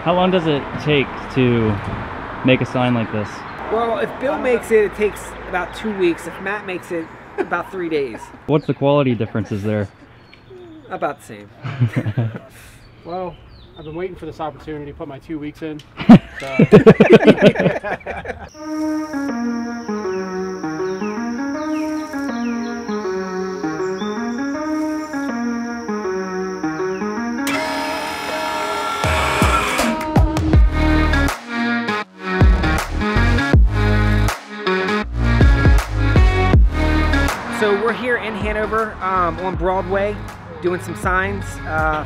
How long does it take to make a sign like this? Well, if Bill makes it, it takes about 2 weeks. If Matt makes it, about 3 days. What's the quality differences there? About the same. Well, I've been waiting for this opportunity to put my 2 weeks in. So we're here in Hanover on Broadway doing some signs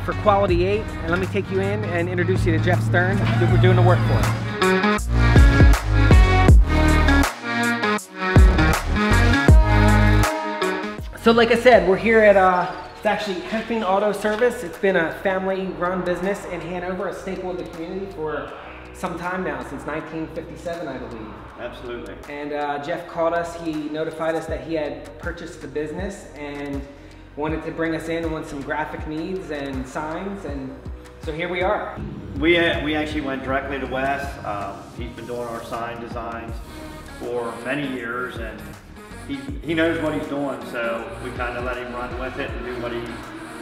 for Quality 8, and let me take you in and introduce you to Jeff Stern, who we're doing the work for. So like I said, we're here at, it's actually Hempfing Auto Service. It's been a family-run business in Hanover, a staple of the community for some time now, since 1957, I believe. Absolutely. And Jeff called us, he notified us that he had purchased the business and wanted to bring us in on some graphic needs and signs, and so here we are. We actually went directly to Wes. He's been doing our sign designs for many years, and he knows what he's doing, so we kind of let him run with it and do what he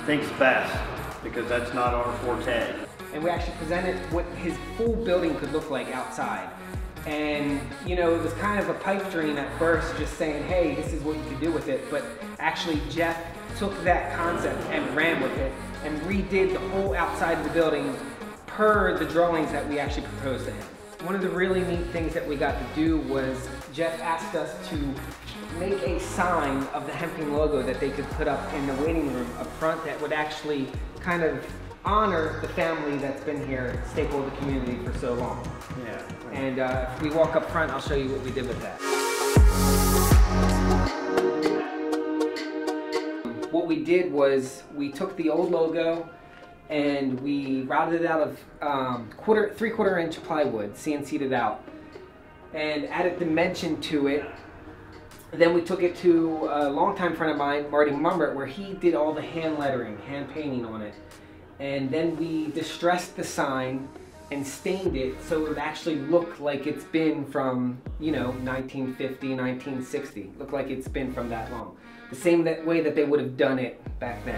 thinks best, because that's not our forte. And we actually presented what his full building could look like outside. And you know, it was kind of a pipe dream at first, just saying, hey, this is what you can do with it. But actually Jeff took that concept and ran with it and redid the whole outside of the building per the drawings that we actually proposed to him. One of the really neat things that we got to do was Jeff asked us to make a sign of the Hempfing logo that they could put up in the waiting room up front that would actually kind of honor the family that's been here, staple of the community for so long. Yeah. And if we walk up front, I'll show you what we did with that. What we did was we took the old logo and we routed it out of 3/4 inch plywood, CNC'd it out, and added dimension to it. Then we took it to a longtime friend of mine, Marty Mumbert, where he did all the hand lettering, hand painting on it. And then we distressed the sign and stained it so it would actually look like it's been from, you know, 1950, 1960. Look like it's been from that long. The same way that they would have done it back then.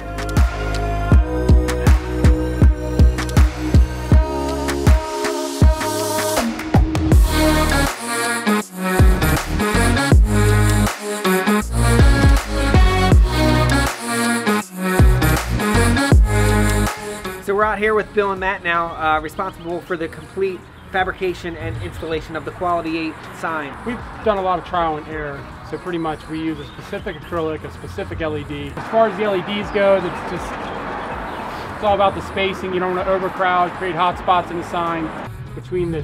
So we're out here with Bill and Matt now, responsible for the complete fabrication and installation of the Quality 8 sign. We've done a lot of trial and error, so pretty much we use a specific acrylic, a specific LED. As far as the LEDs go, it's all about the spacing. You don't want to overcrowd, create hot spots in the sign. Between the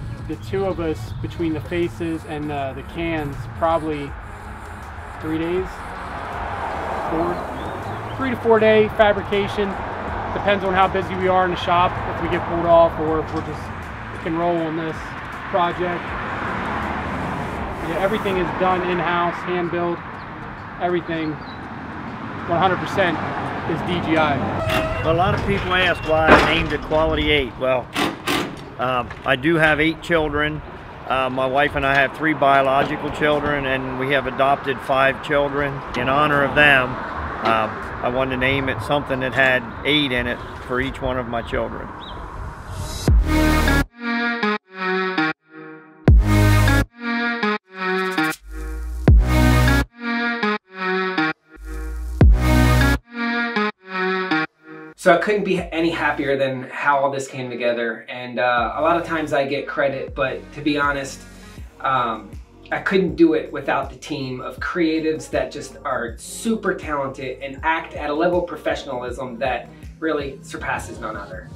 two of us, between the faces and the cans, probably 3 days, 3 to 4 day fabrication. Depends on how busy we are in the shop, if we get pulled off or if we're just can roll on this project. Yeah, everything is done in-house, hand built. Everything 100% is DGI. Well, a lot of people ask why I named it Quality 8. Well, I do have 8 children. My wife and I have 3 biological children, and we have adopted 5 children. In honor of them, I wanted to name it something that had 8 in it for each one of my children. So I couldn't be any happier than how all this came together. And a lot of times I get credit, but to be honest, I couldn't do it without the team of creatives that just are super talented and act at a level of professionalism that really surpasses none other.